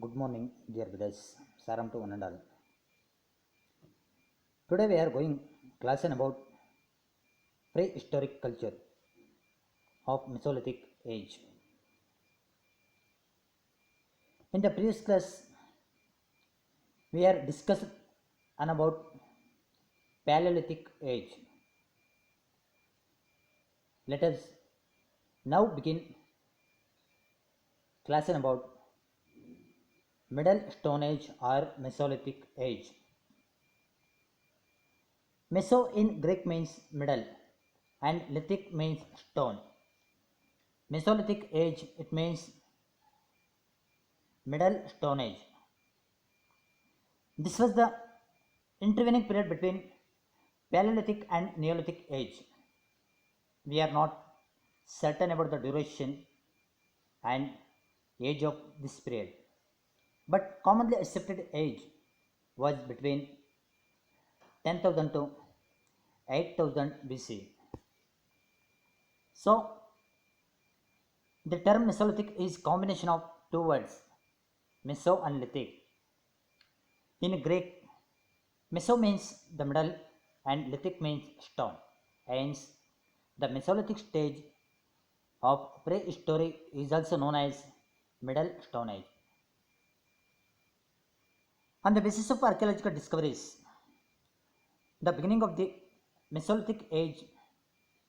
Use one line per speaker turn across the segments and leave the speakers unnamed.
Good morning, dear brothers. Saram to one and all. Today we are going class about prehistoric culture of Mesolithic age. In the previous class, we are discussed about Paleolithic age. Let us now begin class about Middle Stone Age or Mesolithic age. Meso in Greek means middle and lithic means stone. Mesolithic age, it means Middle Stone Age. This was the intervening period between Paleolithic and Neolithic age. We are not certain about the duration and age of this period, but commonly accepted age was between 10,000 to 8,000 BC. So, the term Mesolithic is combination of two words, Meso and Lithic. In Greek, Meso means the middle and Lithic means stone. Hence, the Mesolithic stage of prehistory is also known as Middle Stone Age. On the basis of archaeological discoveries, the beginning of the Mesolithic age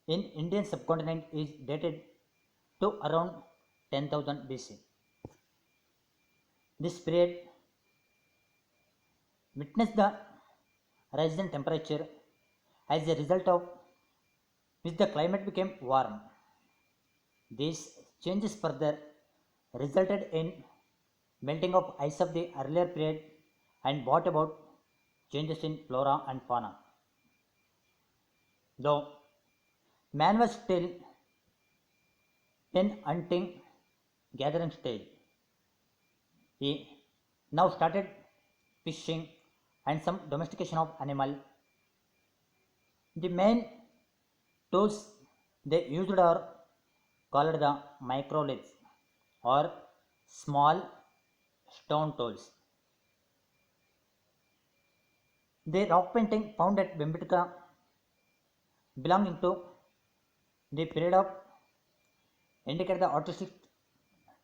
in Indian subcontinent is dated to around 10,000 BC. This period witnessed the rise in temperature as a result of which the climate became warm. These changes further resulted in melting of ice of the earlier period and brought about changes in flora and fauna. Though man was still in hunting gathering stage, he now started fishing and some domestication of animal. The main tools they used are called the microliths or small stone tools. The rock painting found at Bimbitka belonging to the period of indicate the artistic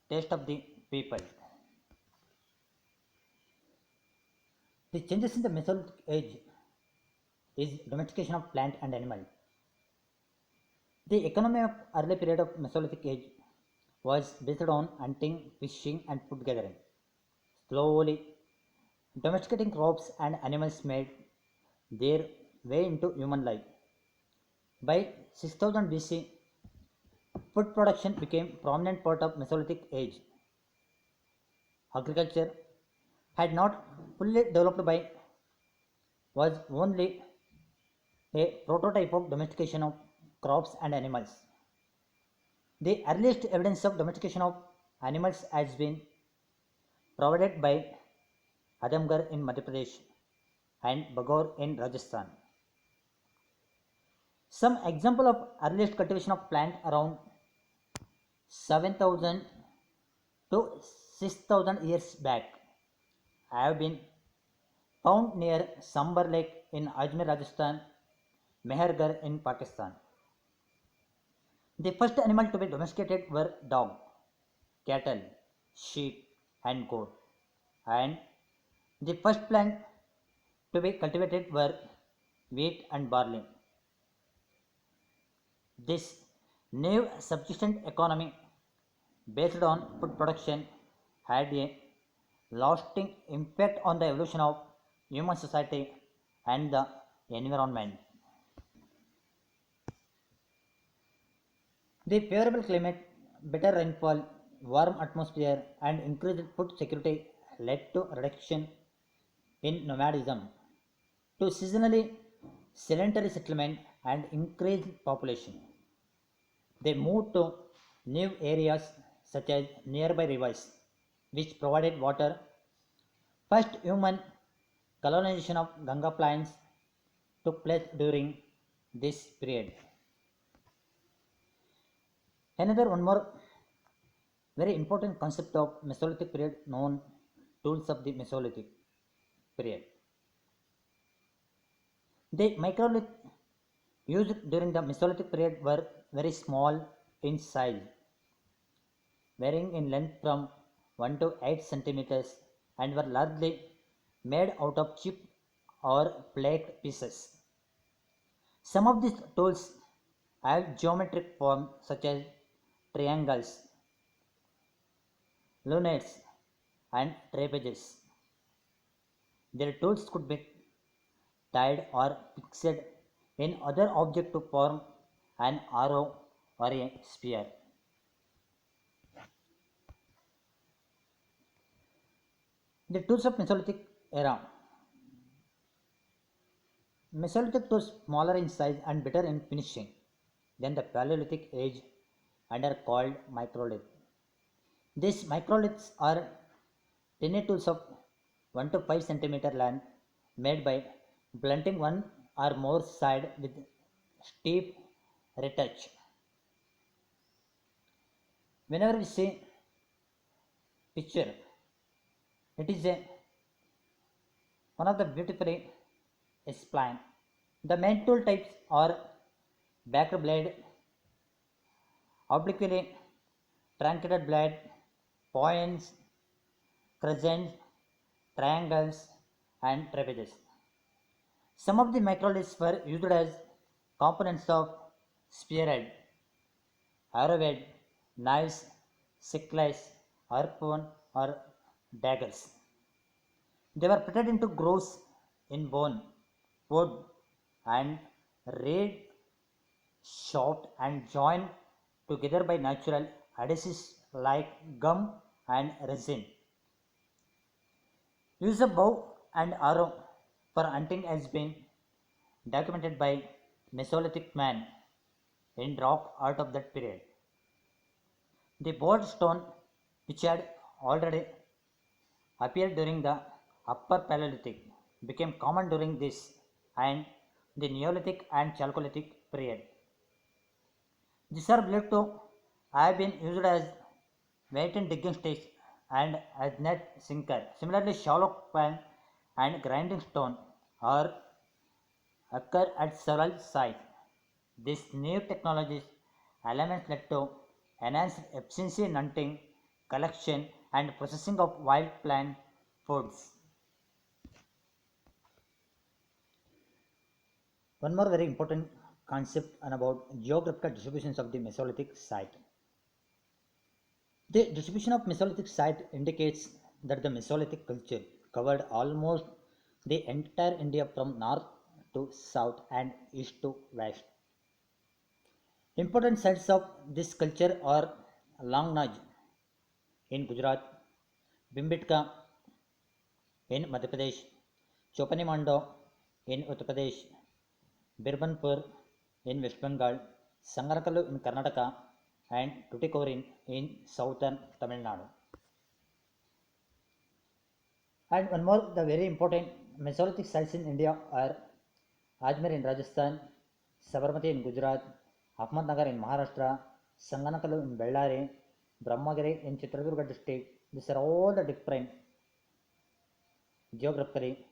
taste of the people. The changes in the Mesolithic age is domestication of plant and animal. The economy of early period of Mesolithic age was based on hunting, fishing and food gathering. Slowly, domesticating crops and animals made their way into human life. By 6000 BC, food production became prominent part of Mesolithic age. Agriculture had not fully developed by was only a prototype of domestication of crops and animals. The earliest evidence of domestication of animals has been provided by Adamgarh in Madhya Pradesh and Bagor in Rajasthan. Some example of earliest cultivation of plant around 7,000 to 6,000 years back have been found near Sambar Lake in Ajmer, Rajasthan, Mehergarh in Pakistan. The first animal to be domesticated were dog, cattle, sheep and goat, and the first plant to be cultivated were wheat and barley. This new subsistence economy based on food production had a lasting impact on the evolution of human society and the environment. The favorable climate, better rainfall, warm atmosphere, and increased food security led to reduction in nomadism to seasonally sedentary settlement and increased population. They moved to new areas such as nearby rivers, which provided water. First human colonization of Ganga plains took place during this period. Another one more very important concept of Mesolithic period known tools of the Mesolithic period. The microlith used during the Mesolithic period were very small in size, varying in length from 1 to 8 centimeters, and were largely made out of chip or plate pieces. Some of these tools have geometric form such as triangles, lunettes, and trapezoids. Their tools could be tied or fixed in other object to form an arrow or a spear. The tools of Mesolithic era. Mesolithic tools smaller in size and better in finishing than the Paleolithic age and are called microlith. These microliths are tiny tools of 1 to 5 centimeter length made by blunting one or more side with steep retouch. Whenever we see picture, it is one of the beautifully explained. The main tool types are backed blade, obliquely truncated blade, points, crescents, triangles, and trapezoids. Some of the microliths were used as components of spearhead, arrowhead, knives, sickles, harpoon, or daggers. They were fitted into grooves in bone, wood, and reed shaft and joined together by natural adhesives like gum and resin. Use of bow and arrow for hunting has been documented by Mesolithic man in rock art of that period. The board stone, which had already appeared during the Upper Paleolithic, became common during this and the Neolithic and Chalcolithic period. These are believed to have been used as weight in digging sticks and as net sinker. Similarly, shallow pan and grinding stone are occur at several sites. These new technologies elements led to enhanced efficiency in hunting, collection, and processing of wild plant foods. One more very important concept and about geographical distributions of the Mesolithic site. The distribution of Mesolithic site indicates that the Mesolithic culture covered almost the entire India from north to south and east to west. Important sites of this culture are Langnaj in Gujarat, Bhimbetka in Madhya Pradesh, Chopanimando in Uttar Pradesh, Birbanpur in West Bengal, Sangarakalu in Karnataka, and Tuticorin in southern Tamil Nadu. And one more, the very important Mesolithic sites in India are Ajmer in Rajasthan, Sabarmati in Gujarat, Ahmednagar in Maharashtra, Sanganakalu in Bellary, Brahmagiri in Chitradurga district. These are all the different geographically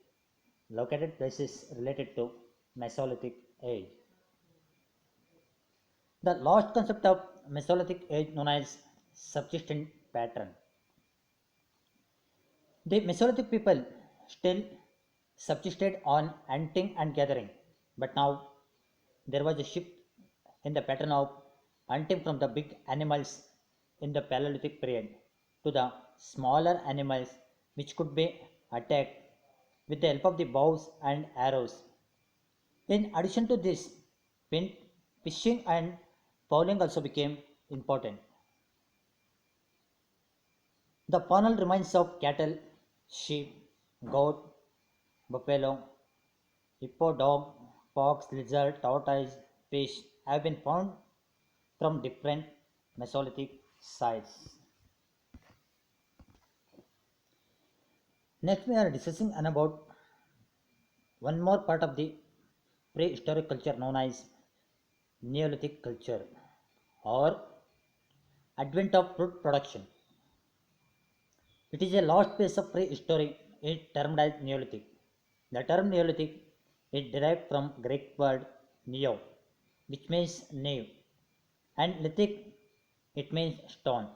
located places related to Mesolithic age. The last concept of Mesolithic age known as subsistent pattern. The Mesolithic people still subsisted on hunting and gathering, but now there was a shift in the pattern of hunting from the big animals in the Paleolithic period to the smaller animals which could be attacked with the help of the bows and arrows. In addition to this, fishing and fowling also became important. The faunal remains of cattle, sheep, goat, buffalo, hippo, dog, fox, lizard, tortoise, fish have been found from different Mesolithic sites. Next, we are discussing about one more part of the prehistoric culture known as Neolithic culture or advent of fruit production. It is a lost phase of prehistory, it termed as Neolithic. The term Neolithic is derived from Greek word neo, which means nave, and lithic, it means stone.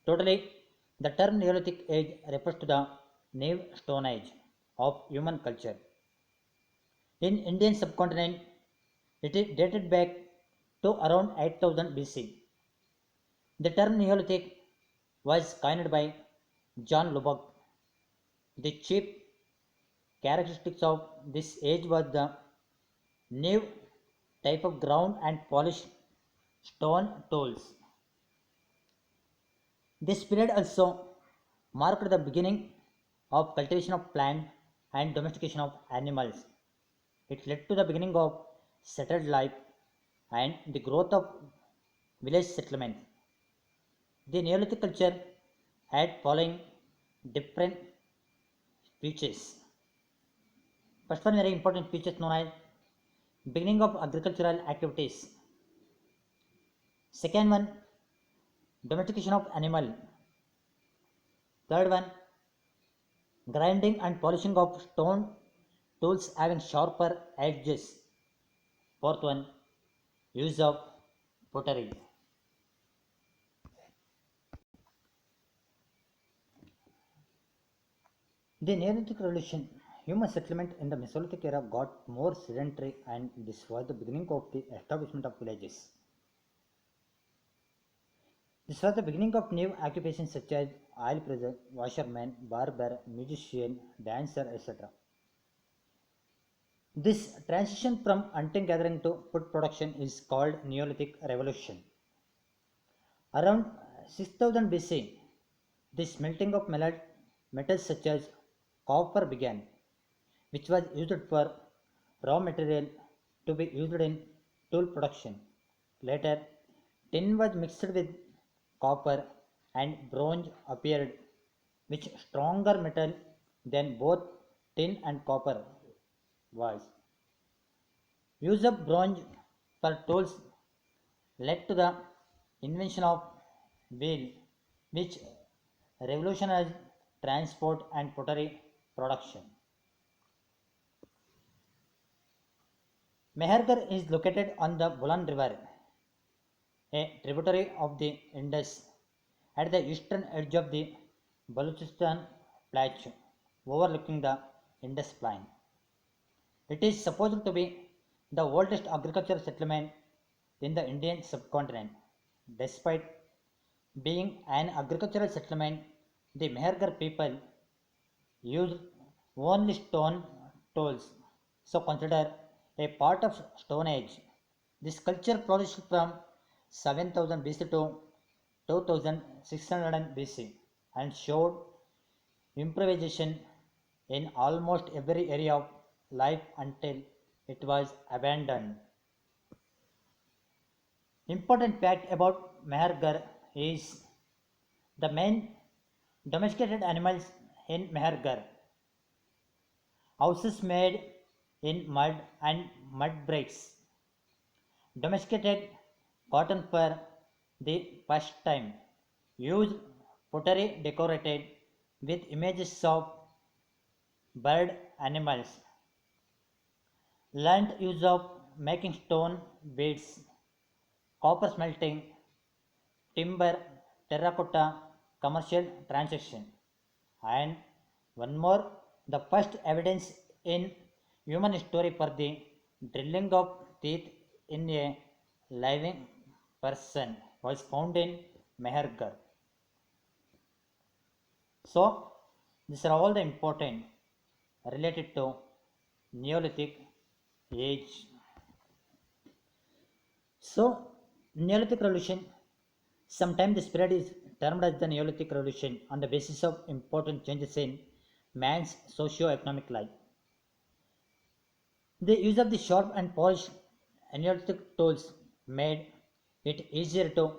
Totally, the term Neolithic age refers to the Nave Stone Age of human culture. In Indian subcontinent, it is dated back to around 8000 BC. The term Neolithic was coined by John Lubbock. The chief characteristics of this age was the new type of ground and polished stone tools. This period also marked the beginning of cultivation of plant and domestication of animals. It led to the beginning of settled life and the growth of village settlements. The Neolithic culture had following different features. First one very important features known as beginning of agricultural activities. Second one, domestication of animal. Third one, grinding and polishing of stone tools having sharper edges. Fourth one, use of pottery. The Neolithic Revolution, human settlement in the Mesolithic era got more sedentary, and this was the beginning of the establishment of villages. This was the beginning of new occupations such as oil presser, washerman, barber, musician, dancer, etc. This transition from hunting gathering to food production is called Neolithic Revolution. Around 6000 BC, the smelting of metals such as copper began, which was used for raw material to be used in tool production. Later, tin was mixed with copper and bronze appeared, which stronger metal than both tin and copper was. Use of bronze for tools led to the invention of wheel, which revolutionized transport and pottery production. Mehergarh is located on the Bulan River, a tributary of the Indus, at the eastern edge of the Balochistan Plateau, overlooking the Indus Plain. It is supposed to be the oldest agricultural settlement in the Indian subcontinent. Despite being an agricultural settlement, the Mehergarh people used only stone tools, so considered a part of Stone Age. This culture flourished from 7000 BC to 2600 BC and showed improvisation in almost every area of life until it was abandoned. Important fact about Mehergarh is the main domesticated animals in Mehergarh. Houses made in mud and mud bricks. Domesticated cotton for the first time. Used pottery decorated with images of bird animals. Learned use of making stone beads, copper smelting, timber, terracotta, commercial transaction. And one more, the first evidence in human history for the drilling of teeth in a living person was found in Mehergarh. So, these are all the important related to Neolithic age. So, Neolithic Revolution, sometimes this period is termed as the Neolithic Revolution on the basis of important changes in man's socio-economic life. The use of the sharp and polished Neolithic tools made it easier to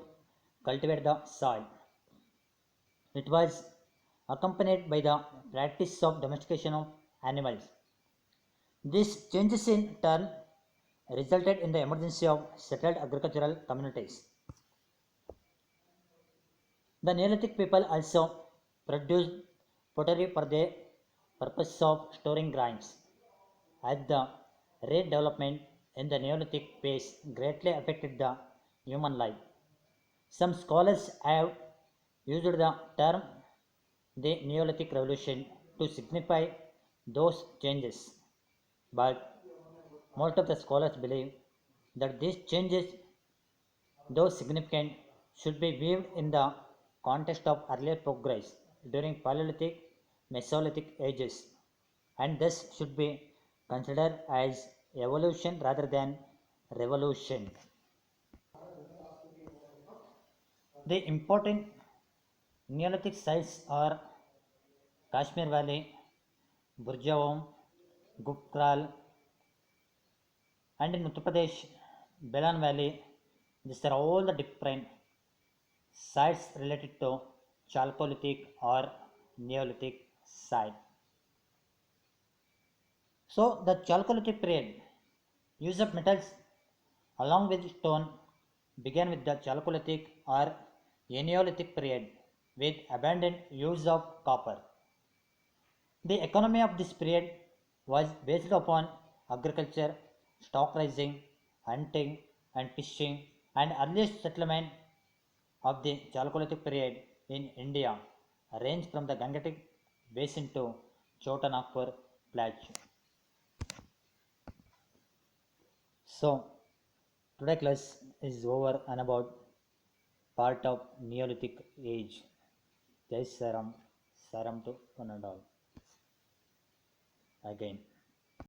cultivate the soil. It was accompanied by the practice of domestication of animals. These changes in turn resulted in the emergence of settled agricultural communities. The Neolithic people also produced pottery for the purpose of storing grains. As the rate development in the Neolithic phase greatly affected the human life, some scholars have used the term the Neolithic Revolution to signify those changes, but most of the scholars believe that these changes, though significant, should be viewed in the context of earlier progress during Paleolithic, Mesolithic ages, and thus should be considered as evolution rather than revolution. The important Neolithic sites are Kashmir Valley, Burjavom, Gupkral, and in Uttar Pradesh, Belan Valley. These are all the different sites related to Chalcolithic or Neolithic site. So the Chalcolithic period, use of metals along with stone began with the Chalcolithic or Neolithic period with abundant use of copper. The economy of this period was based upon agriculture, stock raising, hunting, and fishing, and earliest settlement of the Chalcolithic period in India ranged from the Gangetic basin to Chota Nagpur plateau. So, today class is over and about part of Neolithic age. Jai Saram, Saram to one and all. Again.